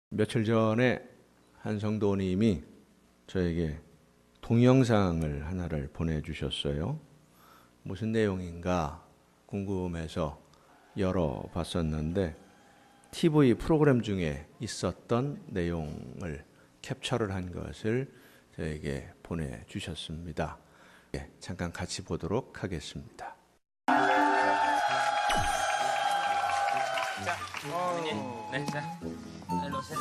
며칠 전에 한 성도님이 저에게 동영상을 하나를 보내주셨어요. 무슨 내용인가 궁금해서 열어봤었는데 TV 프로그램 중에 있었던 내용을 캡처를 한 것을 저에게 보내주셨습니다. 잠깐 같이 보도록 하겠습니다. 자, 네, 자, 일로 오세요.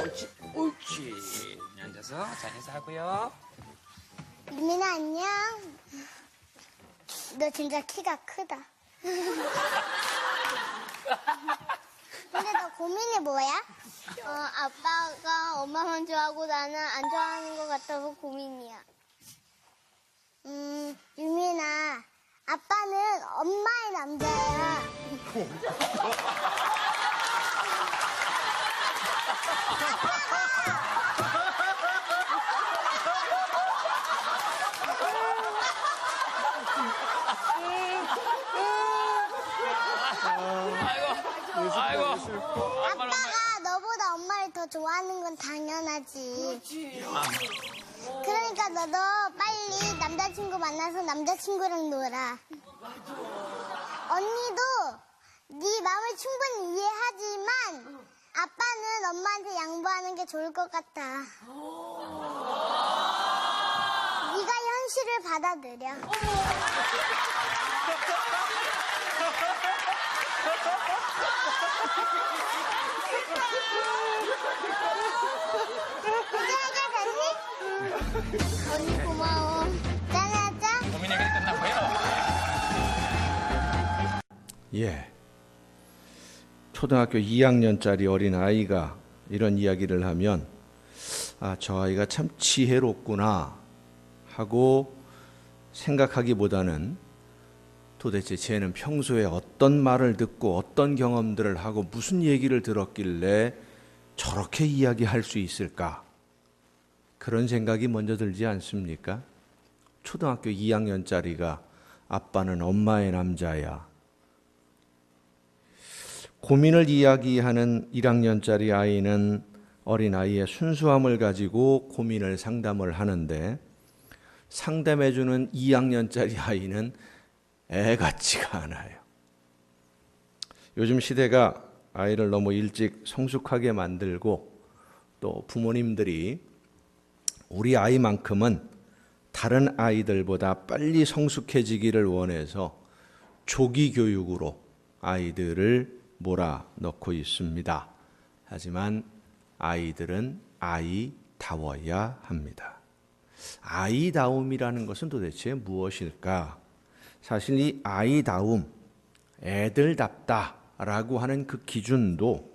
옳지, 옳지. 앉아서 자, 인사하고요. 유민아 안녕. 너 진짜 키가 크다. 근데 너 고민이 뭐야? 아빠가 엄마만 좋아하고 나는 안 좋아하는 것 같아서 고민이야. 유민아, 아빠는 엄마의 남자야. 아이고. 아빠가 너보다 엄마를 더 좋아하는 건 당연하지. 그러니까 너도 빨리 남자친구 만나서 남자친구랑 놀아. 언니도 네 마음을 충분히 이해하지만 아빠는 엄마한테 양보하는 게 좋을 것 같아. 네가 현실을 받아들여. 이제 해결됐니? 언니 고마워. 짠하자. 고민 해결이 끝났고요. 예. 초등학교 2학년짜리 어린 아이가 이런 이야기를 하면 저 아이가 참 지혜롭구나 하고 생각하기보다는 도대체 쟤는 평소에 어떤 말을 듣고 어떤 경험들을 하고 무슨 얘기를 들었길래 저렇게 이야기할 수 있을까? 그런 생각이 먼저 들지 않습니까? 초등학교 2학년짜리가 아빠는 엄마의 남자야. 고민을 이야기하는 1학년짜리 아이는 어린아이의 순수함을 가지고 고민을 상담을 하는데 상담해주는 2학년짜리 아이는 애 같지가 않아요. 요즘 시대가 아이를 너무 일찍 성숙하게 만들고 또 부모님들이 우리 아이만큼은 다른 아이들보다 빨리 성숙해지기를 원해서 조기 교육으로 아이들을 몰아넣고 있습니다. 하지만 아이들은 아이다워야 합니다. 아이다움이라는 것은 도대체 무엇일까? 사실 이 아이다움, 애들답다라고 하는 그 기준도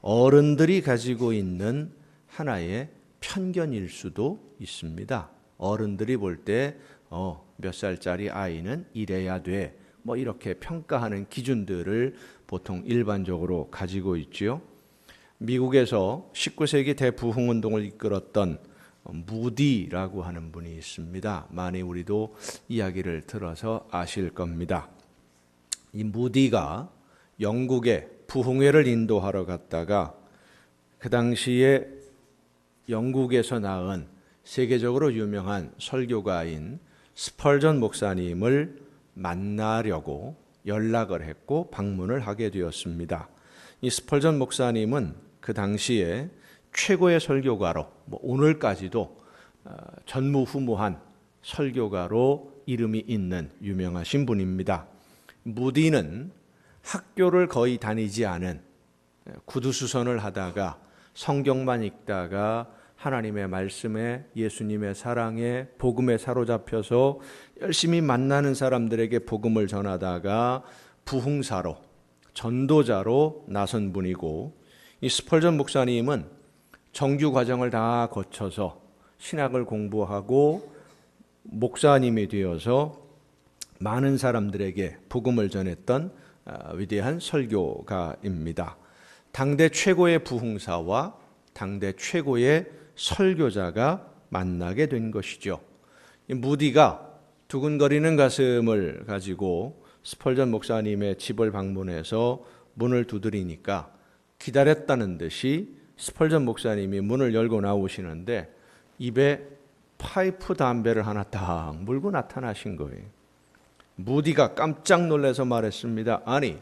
어른들이 가지고 있는 하나의 편견일 수도 있습니다. 어른들이 볼 때 몇 살짜리 아이는 이래야 돼. 뭐 이렇게 평가하는 기준들을 보통 일반적으로 가지고 있지요. 미국에서 19세기 대부흥운동을 이끌었던 무디라고 하는 분이 있습니다. 많이 우리도 이야기를 들어서 아실 겁니다. 이 무디가 영국에 부흥회를 인도하러 갔다가 그 당시에 영국에서 낳은 세계적으로 유명한 설교가인 스펄전 목사님을 만나려고 연락을 했고 방문을 하게 되었습니다. 이 스펄전 목사님은 그 당시에 최고의 설교가로 오늘까지도 전무후무한 설교가로 이름이 있는 유명하신 분입니다. 무디는 학교를 거의 다니지 않은 구두수선을 하다가 성경만 읽다가 하나님의 말씀에 예수님의 사랑에 복음에 사로잡혀서 열심히 만나는 사람들에게 복음을 전하다가 부흥사로 전도자로 나선 분이고 이 스펄전 목사님은 정규 과정을 다 거쳐서 신학을 공부하고 목사님이 되어서 많은 사람들에게 복음을 전했던 위대한 설교가입니다. 당대 최고의 부흥사와 당대 최고의 설교자가 만나게 된 것이죠. 무디가 두근거리는 가슴을 가지고 스펄전 목사님의 집을 방문해서 문을 두드리니까 기다렸다는 듯이 스펄전 목사님이 문을 열고 나오시는데 입에 파이프 담배를 하나 딱 물고 나타나신 거예요. 무디가 깜짝 놀라서 말했습니다. 아니,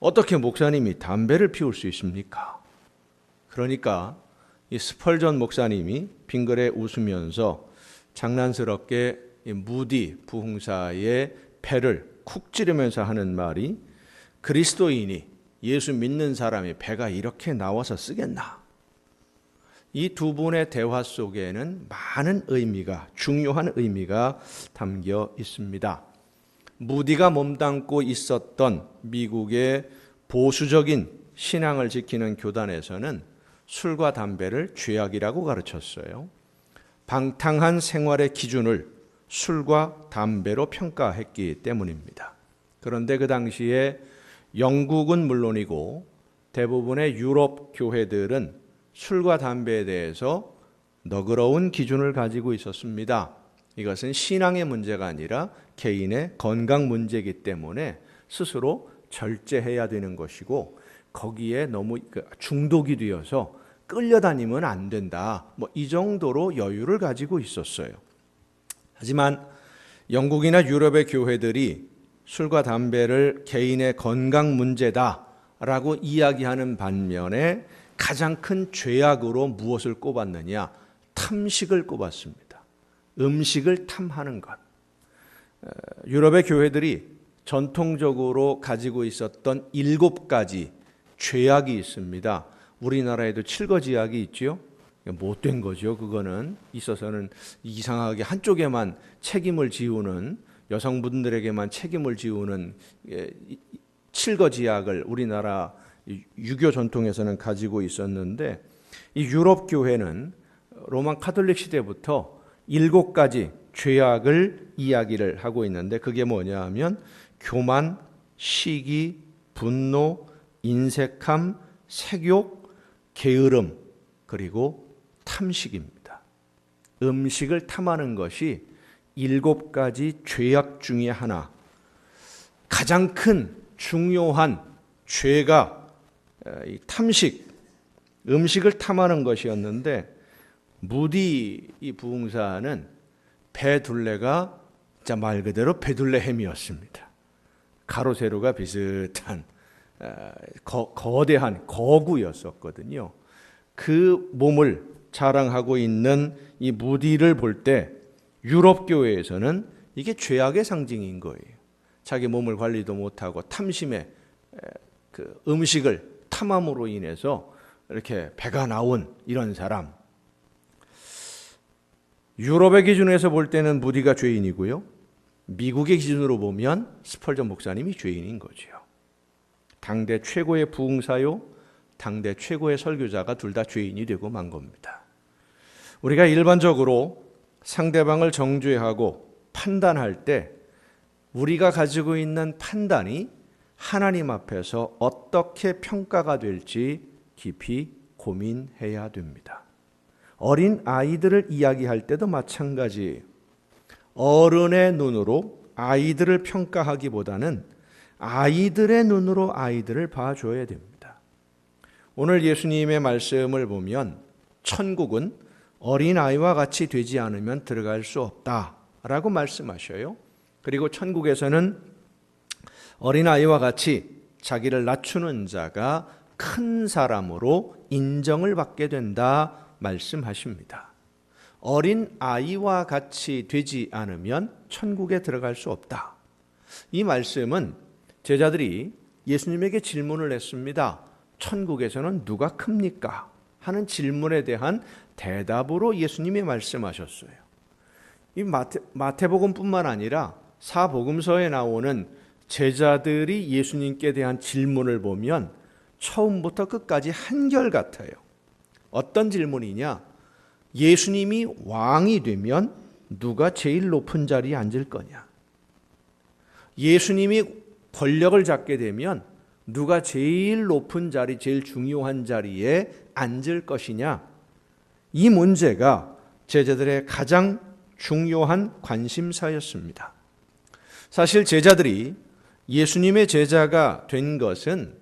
어떻게 목사님이 담배를 피울 수 있습니까? 그러니까 이 스펄전 목사님이 빙그레 웃으면서 장난스럽게 이 무디 부흥사의 배를 쿡 찌르면서 하는 말이, 그리스도인이, 예수 믿는 사람이 배가 이렇게 나와서 쓰겠나? 이 두 분의 대화 속에는 많은 의미가, 중요한 의미가 담겨 있습니다. 무디가 몸담고 있었던 미국의 보수적인 신앙을 지키는 교단에서는 술과 담배를 죄악이라고 가르쳤어요. 방탕한 생활의 기준을 술과 담배로 평가했기 때문입니다. 그런데 그 당시에 영국은 물론이고 대부분의 유럽 교회들은 술과 담배에 대해서 너그러운 기준을 가지고 있었습니다. 이것은 신앙의 문제가 아니라 개인의 건강 문제이기 때문에 스스로 절제해야 되는 것이고, 거기에 너무 중독이 되어서 끌려다니면 안 된다. 이 정도로 여유를 가지고 있었어요. 하지만 영국이나 유럽의 교회들이 술과 담배를 개인의 건강 문제다라고 이야기하는 반면에 가장 큰 죄악으로 무엇을 꼽았느냐? 탐식을 꼽았습니다. 음식을 탐하는 것. 유럽의 교회들이 전통적으로 가지고 있었던 7가지 죄악이 있습니다. 우리나라에도 7거지약이 있죠. 못된 거죠. 그거는 있어서는 이상하게 한쪽에만 책임을 지우는, 여성분들에게만 책임을 지우는 7거지약을 우리나라 유교 전통에서는 가지고 있었는데, 이 유럽 교회는 로마 카톨릭 시대부터 7가지 죄악을 이야기를 하고 있는데, 그게 뭐냐 하면 교만, 시기, 분노, 인색함, 색욕, 게으름, 그리고 탐식입니다. 음식을 탐하는 것이 7가지 죄악 중에 하나, 가장 큰 중요한 죄가 이 탐식, 음식을 탐하는 것이었는데, 무디 이 부흥사는 배둘레가 진짜 말 그대로 배둘레 햄이었습니다. 가로 세로가 비슷한 거대한 거구였었거든요. 그 몸을 자랑하고 있는 이 무디를 볼 때 유럽 교회에서는 이게 죄악의 상징인 거예요. 자기 몸을 관리도 못하고 탐심에 그 음식을 탐함으로 인해서 이렇게 배가 나온 이런 사람. 유럽의 기준에서 볼 때는 무디가 죄인이고요, 미국의 기준으로 보면 스펄전 목사님이 죄인인 거죠. 당대 최고의 부흥사요, 당대 최고의 설교자가 둘 다 죄인이 되고 만 겁니다. 우리가 일반적으로 상대방을 정죄하고 판단할 때 우리가 가지고 있는 판단이 하나님 앞에서 어떻게 평가가 될지 깊이 고민해야 됩니다. 어린 아이들을 이야기할 때도 마찬가지예요. 어른의 눈으로 아이들을 평가하기보다는 아이들의 눈으로 아이들을 봐줘야 됩니다. 오늘 예수님의 말씀을 보면 천국은 어린아이와 같이 되지 않으면 들어갈 수 없다라고 말씀하셔요. 그리고 천국에서는 어린아이와 같이 자기를 낮추는 자가 큰 사람으로 인정을 받게 된다 말씀하십니다. 어린아이와 같이 되지 않으면 천국에 들어갈 수 없다. 이 말씀은 제자들이 예수님에게 질문을 했습니다. 천국에서는 누가 큽니까? 하는 질문에 대한 대답으로 예수님이 말씀하셨어요. 이 마태복음뿐만 아니라 사복음서에 나오는 제자들이 예수님께 대한 질문을 보면 처음부터 끝까지 한결같아요. 어떤 질문이냐? 예수님이 왕이 되면 누가 제일 높은 자리에 앉을 거냐? 예수님이 권력을 잡게 되면 누가 제일 높은 자리, 제일 중요한 자리에 앉을 것이냐? 이 문제가 제자들의 가장 중요한 관심사였습니다. 사실 제자들이 예수님의 제자가 된 것은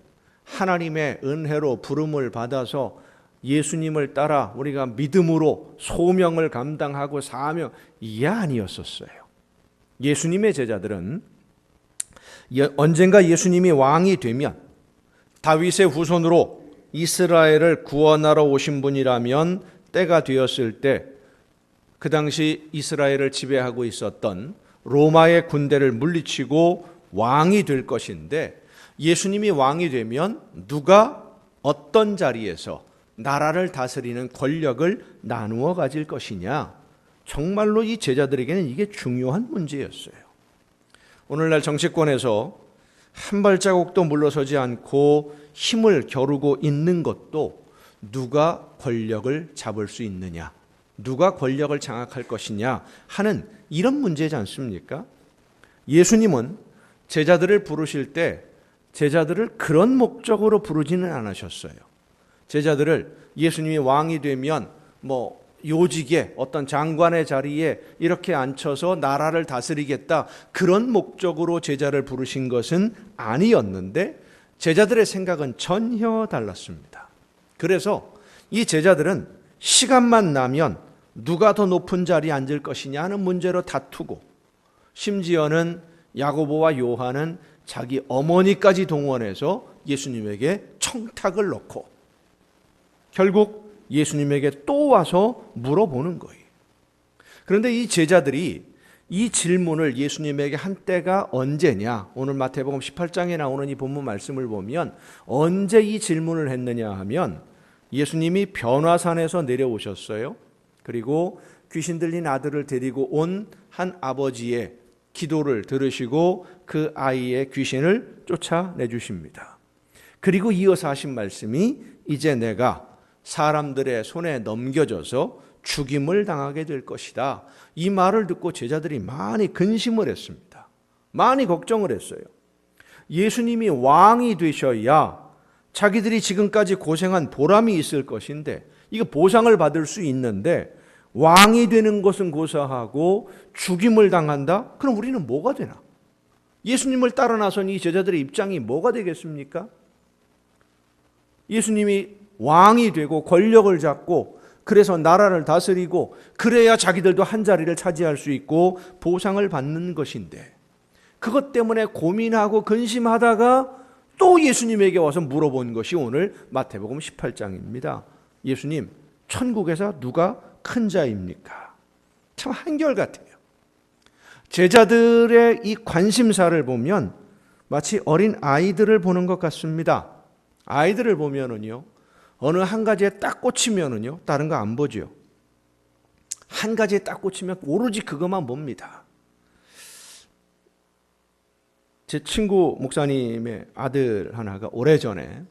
하나님의 은혜로 부름을 받아서 예수님을 따라 우리가 믿음으로 소명을 감당하고 사명, 이게 아니었었어요. 예수님의 제자들은 언젠가 예수님이 왕이 되면 다윗의 후손으로 이스라엘을 구원하러 오신 분이라면 때가 되었을 때 그 당시 이스라엘을 지배하고 있었던 로마의 군대를 물리치고 왕이 될 것인데, 예수님이 왕이 되면 누가 어떤 자리에서 나라를 다스리는 권력을 나누어 가질 것이냐, 정말로 이 제자들에게는 이게 중요한 문제였어요. 오늘날 정치권에서 한 발자국도 물러서지 않고 힘을 겨루고 있는 것도 누가 권력을 잡을 수 있느냐, 누가 권력을 장악할 것이냐 하는 이런 문제지 않습니까? 예수님은 제자들을 부르실 때 제자들을 그런 목적으로 부르지는 않으셨어요. 제자들을 예수님이 왕이 되면 요직에 어떤 장관의 자리에 이렇게 앉혀서 나라를 다스리겠다, 그런 목적으로 제자를 부르신 것은 아니었는데, 제자들의 생각은 전혀 달랐습니다. 그래서 이 제자들은 시간만 나면 누가 더 높은 자리에 앉을 것이냐 하는 문제로 다투고, 심지어는 야고보와 요한은 자기 어머니까지 동원해서 예수님에게 청탁을 넣고 결국 예수님에게 또 와서 물어보는 거예요. 그런데 이 제자들이 이 질문을 예수님에게 한 때가 언제냐, 오늘 마태복음 18장에 나오는 이 본문 말씀을 보면 언제 이 질문을 했느냐 하면, 예수님이 변화산에서 내려오셨어요. 그리고 귀신 들린 아들을 데리고 온 한 아버지의 기도를 들으시고 그 아이의 귀신을 쫓아내주십니다. 그리고 이어서 하신 말씀이, 이제 내가 사람들의 손에 넘겨져서 죽임을 당하게 될 것이다. 이 말을 듣고 제자들이 많이 근심을 했습니다. 많이 걱정을 했어요. 예수님이 왕이 되셔야 자기들이 지금까지 고생한 보람이 있을 것인데, 이거 보상을 받을 수 있는데 왕이 되는 것은 고사하고 죽임을 당한다? 그럼 우리는 뭐가 되나? 예수님을 따라 나선 이 제자들의 입장이 뭐가 되겠습니까? 예수님이 왕이 되고 권력을 잡고 그래서 나라를 다스리고 그래야 자기들도 한 자리를 차지할 수 있고 보상을 받는 것인데, 그것 때문에 고민하고 근심하다가 또 예수님에게 와서 물어본 것이 오늘 마태복음 18장입니다. 예수님, 천국에서 누가 큰 자입니까? 참 한결같아요. 제자들의 이 관심사를 보면 마치 어린 아이들을 보는 것 같습니다. 아이들을 보면은요, 어느 한 가지에 딱 꽂히면은요, 다른 거 안 보죠. 한 가지에 딱 꽂히면 오로지 그것만 봅니다. 제 친구 목사님의 아들 하나가 오래전에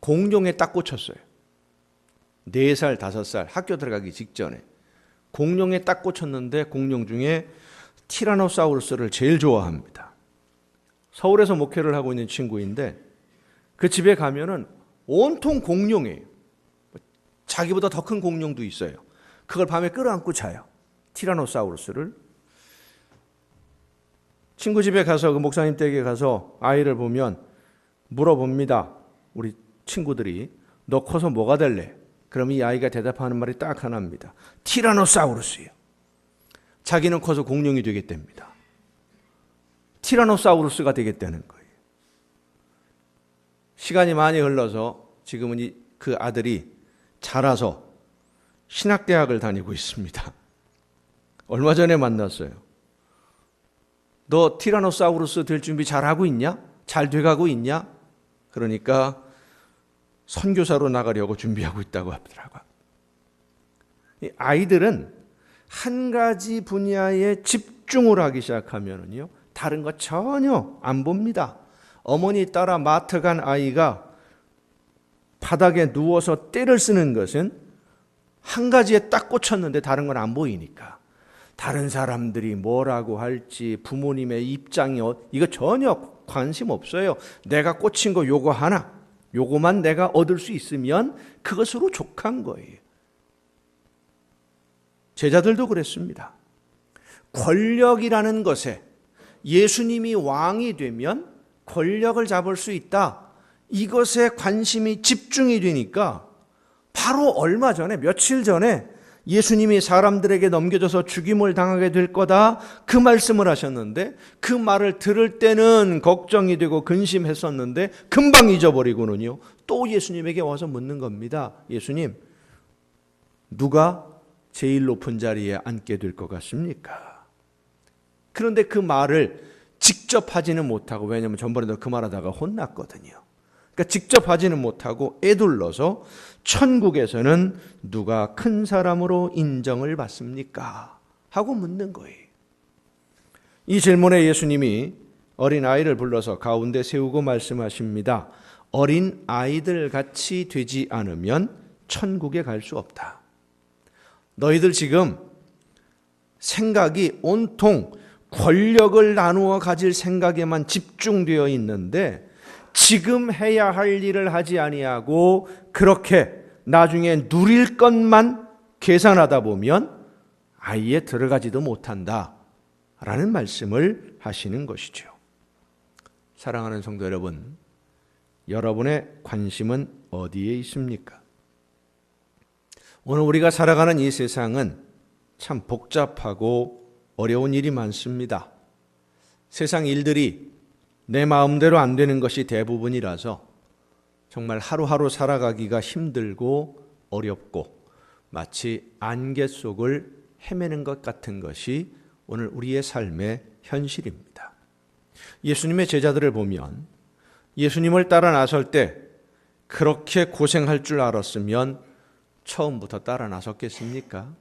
공룡에 딱 꽂혔어요. 4살, 5살 학교 들어가기 직전에 공룡에 딱 꽂혔는데, 공룡 중에 티라노사우루스를 제일 좋아합니다. 서울에서 목회를 하고 있는 친구인데 그 집에 가면은 온통 공룡이에요. 자기보다 더 큰 공룡도 있어요. 그걸 밤에 끌어안고 자요. 티라노사우루스를. 친구 집에 가서, 그 목사님 댁에 가서 아이를 보면 물어봅니다. 우리 친구들이, 너 커서 뭐가 될래? 그럼 이 아이가 대답하는 말이 딱 하나입니다. 티라노사우루스예요. 자기는 커서 공룡이 되겠답니다. 티라노사우루스가 되겠다는 거예요. 시간이 많이 흘러서 지금은 그 아들이 자라서 신학대학을 다니고 있습니다. 얼마 전에 만났어요. 너 티라노사우루스 될 준비 잘하고 있냐? 잘 돼가고 있냐? 그러니까 선교사로 나가려고 준비하고 있다고 하더라고요. 아이들은 한 가지 분야에 집중을 하기 시작하면요, 다른 거 전혀 안 봅니다. 어머니 따라 마트 간 아이가 바닥에 누워서 떼를 쓰는 것은 한 가지에 딱 꽂혔는데 다른 건 안 보이니까, 다른 사람들이 뭐라고 할지, 부모님의 입장이 이거 전혀 관심 없어요. 내가 꽂힌 거 요거 하나, 요거만 내가 얻을 수 있으면 그것으로 족한 거예요. 제자들도 그랬습니다. 권력이라는 것에, 예수님이 왕이 되면 권력을 잡을 수 있다, 이것에 관심이 집중이 되니까 바로 얼마 전에, 며칠 전에 예수님이 사람들에게 넘겨져서 죽임을 당하게 될 거다, 그 말씀을 하셨는데, 그 말을 들을 때는 걱정이 되고 근심했었는데 금방 잊어버리고는요 또 예수님에게 와서 묻는 겁니다. 예수님, 누가 제일 높은 자리에 앉게 될 것 같습니까? 그런데 그 말을 직접 하지는 못하고, 왜냐하면 전번에도 그 말하다가 혼났거든요. 그러니까 직접 하지는 못하고 애둘러서 천국에서는 누가 큰 사람으로 인정을 받습니까? 하고 묻는 거예요. 이 질문에 예수님이 어린아이를 불러서 가운데 세우고 말씀하십니다. 어린 아이들 같이 되지 않으면 천국에 갈 수 없다. 너희들 지금 생각이 온통 권력을 나누어 가질 생각에만 집중되어 있는데, 지금 해야 할 일을 하지 아니하고 그렇게 나중에 누릴 것만 계산하다 보면 아예 들어가지도 못한다 라는 말씀을 하시는 것이죠. 사랑하는 성도 여러분, 여러분의 관심은 어디에 있습니까? 오늘 우리가 살아가는 이 세상은 참 복잡하고 어려운 일이 많습니다. 세상 일들이 내 마음대로 안 되는 것이 대부분이라서 정말 하루하루 살아가기가 힘들고 어렵고 마치 안개 속을 헤매는 것 같은 것이 오늘 우리의 삶의 현실입니다. 예수님의 제자들을 보면 예수님을 따라 나설 때 그렇게 고생할 줄 알았으면 처음부터 따라 나섰겠습니까?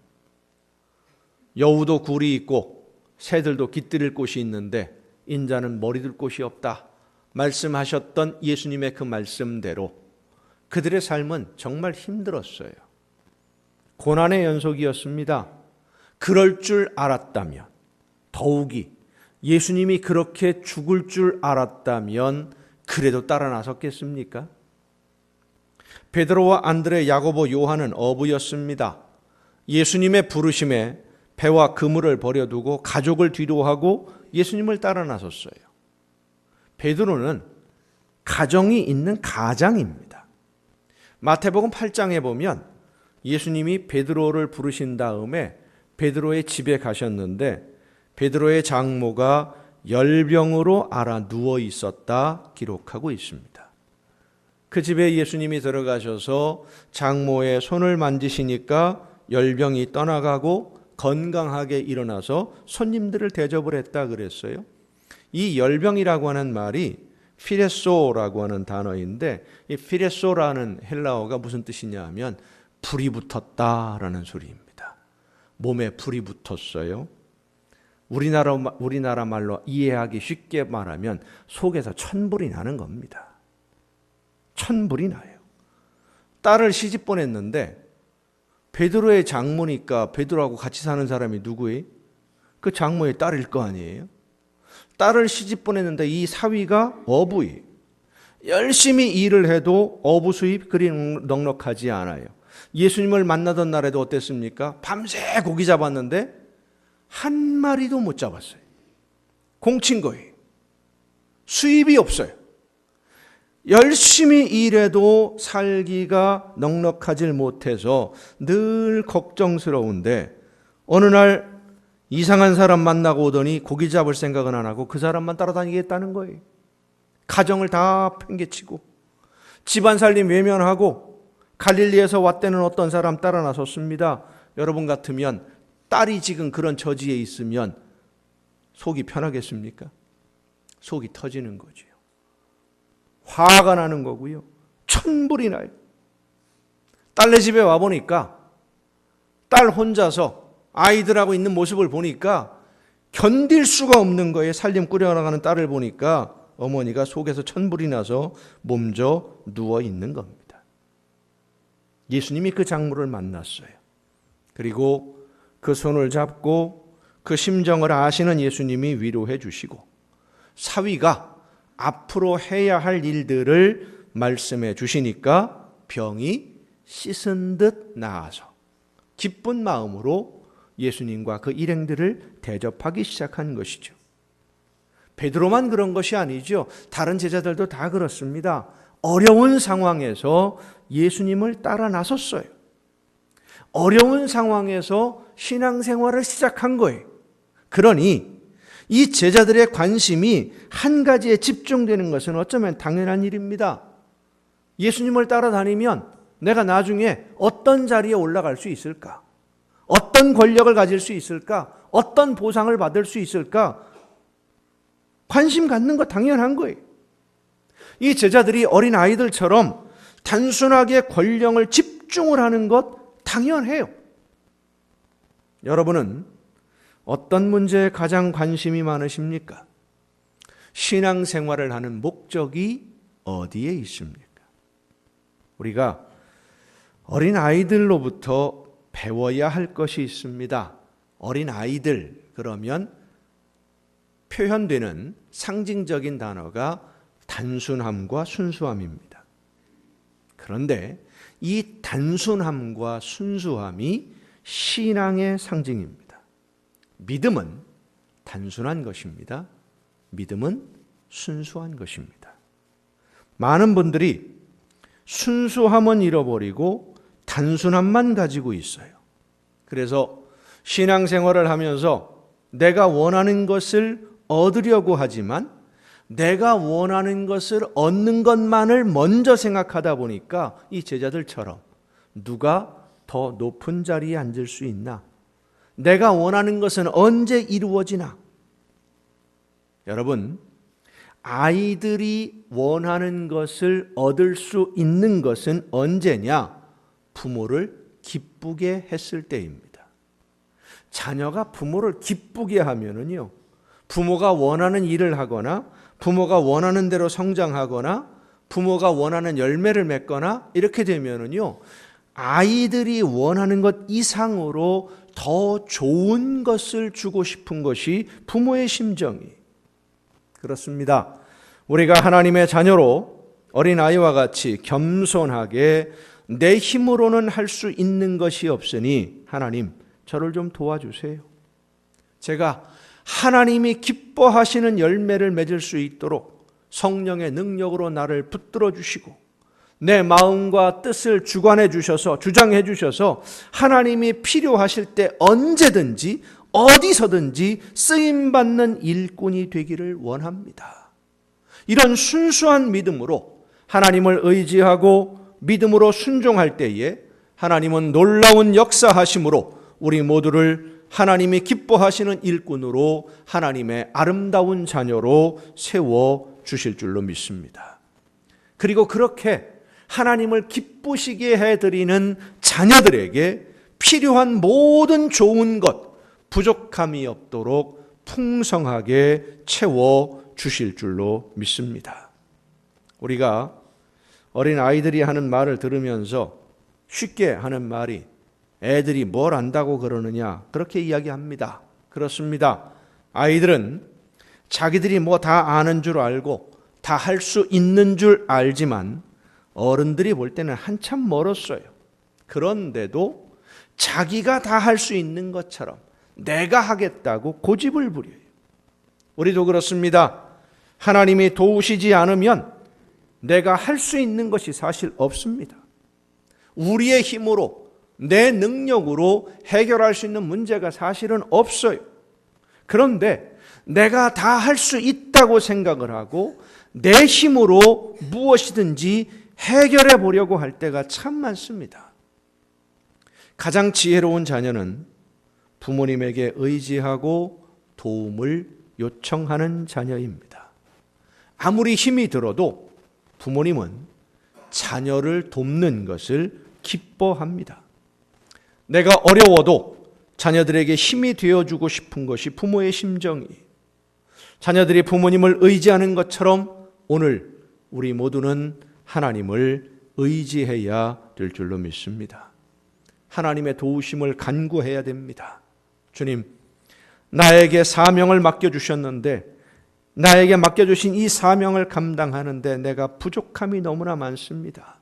여우도 굴이 있고 새들도 깃들일 곳이 있는데 인자는 머리 둘 곳이 없다 말씀하셨던 예수님의 그 말씀대로 그들의 삶은 정말 힘들었어요. 고난의 연속이었습니다. 그럴 줄 알았다면, 더욱이 예수님이 그렇게 죽을 줄 알았다면 그래도 따라 나섰겠습니까? 베드로와 안드레, 야고보, 요한은 어부였습니다. 예수님의 부르심에 배와 그물을 버려두고 가족을 뒤로하고 예수님을 따라 나섰어요. 베드로는 가정이 있는 가장입니다. 마태복음 8장에 보면 예수님이 베드로를 부르신 다음에 베드로의 집에 가셨는데 베드로의 장모가 열병으로 앓아 누워 있었다 기록하고 있습니다. 그 집에 예수님이 들어가셔서 장모의 손을 만지시니까 열병이 떠나가고 건강하게 일어나서 손님들을 대접을 했다 그랬어요. 이 열병이라고 하는 말이 피레소라고 하는 단어인데, 이 피레소라는 헬라어가 무슨 뜻이냐 하면 불이 붙었다라는 소리입니다. 몸에 불이 붙었어요. 우리나라 말로 이해하기 쉽게 말하면 속에서 천불이 나는 겁니다. 천불이 나요. 딸을 시집 보냈는데 베드로의 장모니까 베드로하고 같이 사는 사람이 누구예요? 그 장모의 딸일 거 아니에요? 딸을 시집 보냈는데 이 사위가 어부예요. 열심히 일을 해도 어부 수입 그리 넉넉하지 않아요. 예수님을 만나던 날에도 어땠습니까? 밤새 고기 잡았는데 한 마리도 못 잡았어요. 공친 거예요. 수입이 없어요. 열심히 일해도 살기가 넉넉하질 못해서 늘 걱정스러운데 어느 날 이상한 사람 만나고 오더니 고기 잡을 생각은 안 하고 그 사람만 따라다니겠다는 거예요. 가정을 다 팽개치고 집안 살림 외면하고 갈릴리에서 왔다는 어떤 사람 따라 나섰습니다. 여러분 같으면 딸이 지금 그런 처지에 있으면 속이 편하겠습니까? 속이 터지는 거죠. 화가 나는 거고요. 천불이 나요. 딸네 집에 와보니까 딸 혼자서 아이들하고 있는 모습을 보니까 견딜 수가 없는 거예요. 살림 꾸려나가는 딸을 보니까 어머니가 속에서 천불이 나서 몸져 누워 있는 겁니다. 예수님이 그 장모를 만났어요. 그리고 그 손을 잡고 그 심정을 아시는 예수님이 위로해 주시고 사위가 앞으로 해야 할 일들을 말씀해 주시니까 병이 씻은 듯 나아서 기쁜 마음으로 예수님과 그 일행들을 대접하기 시작한 것이죠. 베드로만 그런 것이 아니죠. 다른 제자들도 다 그렇습니다. 어려운 상황에서 예수님을 따라 나섰어요. 어려운 상황에서 신앙생활을 시작한 거예요. 그러니 이 제자들의 관심이 한 가지에 집중되는 것은 어쩌면 당연한 일입니다. 예수님을 따라다니면 내가 나중에 어떤 자리에 올라갈 수 있을까? 어떤 권력을 가질 수 있을까? 어떤 보상을 받을 수 있을까? 관심 갖는 거 당연한 거예요. 이 제자들이 어린 아이들처럼 단순하게 권력을 집중을 하는 것 당연해요. 여러분은 어떤 문제에 가장 관심이 많으십니까? 신앙생활을 하는 목적이 어디에 있습니까? 우리가 어린 아이들로부터 배워야 할 것이 있습니다. 어린 아이들 그러면 표현되는 상징적인 단어가 단순함과 순수함입니다. 그런데 이 단순함과 순수함이 신앙의 상징입니다. 믿음은 단순한 것입니다. 믿음은 순수한 것입니다. 많은 분들이 순수함은 잃어버리고 단순함만 가지고 있어요. 그래서 신앙생활을 하면서 내가 원하는 것을 얻으려고 하지만 내가 원하는 것을 얻는 것만을 먼저 생각하다 보니까 이 제자들처럼 누가 더 높은 자리에 앉을 수 있나? 내가 원하는 것은 언제 이루어지나? 여러분, 아이들이 원하는 것을 얻을 수 있는 것은 언제냐? 부모를 기쁘게 했을 때입니다. 자녀가 부모를 기쁘게 하면은요, 부모가 원하는 일을 하거나 부모가 원하는 대로 성장하거나 부모가 원하는 열매를 맺거나 이렇게 되면은요, 아이들이 원하는 것 이상으로 더 좋은 것을 주고 싶은 것이 부모의 심정이. 그렇습니다. 우리가 하나님의 자녀로 어린아이와 같이 겸손하게 내 힘으로는 할 수 있는 것이 없으니 하나님, 저를 좀 도와주세요. 제가 하나님이 기뻐하시는 열매를 맺을 수 있도록 성령의 능력으로 나를 붙들어 주시고 내 마음과 뜻을 주관해 주셔서 주장해 주셔서 하나님이 필요하실 때 언제든지 어디서든지 쓰임받는 일꾼이 되기를 원합니다. 이런 순수한 믿음으로 하나님을 의지하고 믿음으로 순종할 때에 하나님은 놀라운 역사하심으로 우리 모두를 하나님이 기뻐하시는 일꾼으로 하나님의 아름다운 자녀로 세워 주실 줄로 믿습니다. 그리고 그렇게 하나님을 기쁘시게 해드리는 자녀들에게 필요한 모든 좋은 것, 부족함이 없도록 풍성하게 채워 주실 줄로 믿습니다. 우리가 어린 아이들이 하는 말을 들으면서 쉽게 하는 말이 애들이 뭘 안다고 그러느냐 그렇게 이야기합니다. 그렇습니다. 아이들은 자기들이 뭐 다 아는 줄 알고 다 할 수 있는 줄 알지만 어른들이 볼 때는 한참 멀었어요. 그런데도 자기가 다 할 수 있는 것처럼 내가 하겠다고 고집을 부려요. 우리도 그렇습니다. 하나님이 도우시지 않으면 내가 할 수 있는 것이 사실 없습니다. 우리의 힘으로 내 능력으로 해결할 수 있는 문제가 사실은 없어요. 그런데 내가 다 할 수 있다고 생각을 하고 내 힘으로 무엇이든지 해결해 보려고 할 때가 참 많습니다. 가장 지혜로운 자녀는 부모님에게 의지하고 도움을 요청하는 자녀입니다. 아무리 힘이 들어도 부모님은 자녀를 돕는 것을 기뻐합니다. 내가 어려워도 자녀들에게 힘이 되어주고 싶은 것이 부모의 심정이에요. 자녀들이 부모님을 의지하는 것처럼 오늘 우리 모두는 하나님을 의지해야 될 줄로 믿습니다. 하나님의 도우심을 간구해야 됩니다. 주님, 나에게 사명을 맡겨주셨는데 나에게 맡겨주신 이 사명을 감당하는데 내가 부족함이 너무나 많습니다.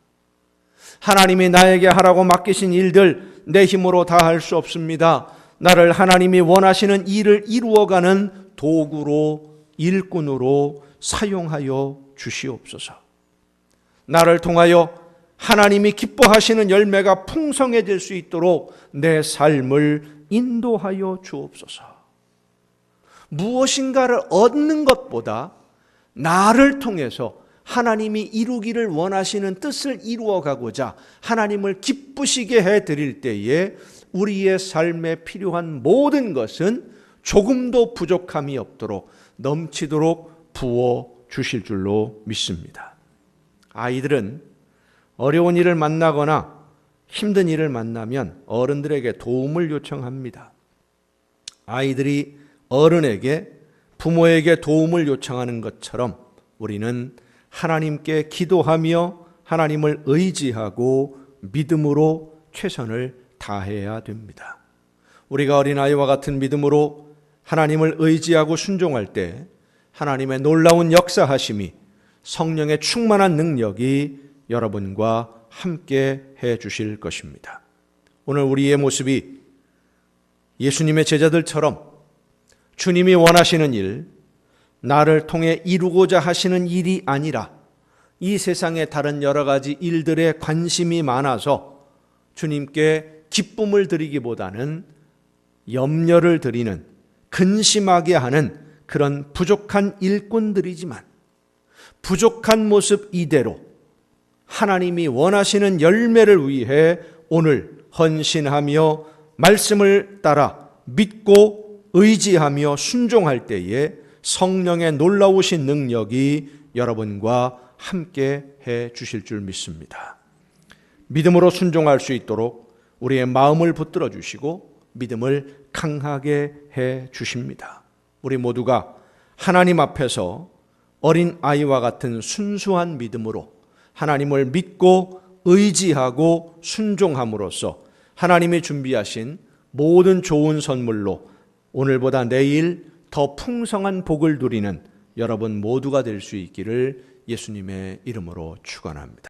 하나님이 나에게 하라고 맡기신 일들 내 힘으로 다 할 수 없습니다. 나를 하나님이 원하시는 일을 이루어가는 도구로 일꾼으로 사용하여 주시옵소서. 나를 통하여 하나님이 기뻐하시는 열매가 풍성해질 수 있도록 내 삶을 인도하여 주옵소서. 무엇인가를 얻는 것보다 나를 통해서 하나님이 이루기를 원하시는 뜻을 이루어가고자 하나님을 기쁘시게 해드릴 때에 우리의 삶에 필요한 모든 것은 조금도 부족함이 없도록 넘치도록 부어 주실 줄로 믿습니다. 아이들은 어려운 일을 만나거나 힘든 일을 만나면 어른들에게 도움을 요청합니다. 아이들이 어른에게, 부모에게 도움을 요청하는 것처럼 우리는 하나님께 기도하며 하나님을 의지하고 믿음으로 최선을 다해야 됩니다. 우리가 어린아이와 같은 믿음으로 하나님을 의지하고 순종할 때 하나님의 놀라운 역사하심이, 성령의 충만한 능력이 여러분과 함께 해 주실 것입니다. 오늘 우리의 모습이 예수님의 제자들처럼 주님이 원하시는 일, 나를 통해 이루고자 하시는 일이 아니라 이 세상의 다른 여러 가지 일들에 관심이 많아서 주님께 기쁨을 드리기보다는 염려를 드리는, 근심하게 하는 그런 부족한 일꾼들이지만 부족한 모습 이대로 하나님이 원하시는 열매를 위해 오늘 헌신하며 말씀을 따라 믿고 의지하며 순종할 때에 성령의 놀라우신 능력이 여러분과 함께 해 주실 줄 믿습니다. 믿음으로 순종할 수 있도록 우리의 마음을 붙들어 주시고 믿음을 강하게 해 주십니다. 우리 모두가 하나님 앞에서 어린 아이와 같은 순수한 믿음으로 하나님을 믿고 의지하고 순종함으로써 하나님이 준비하신 모든 좋은 선물로 오늘보다 내일 더 풍성한 복을 누리는 여러분 모두가 될 수 있기를 예수님의 이름으로 축원합니다.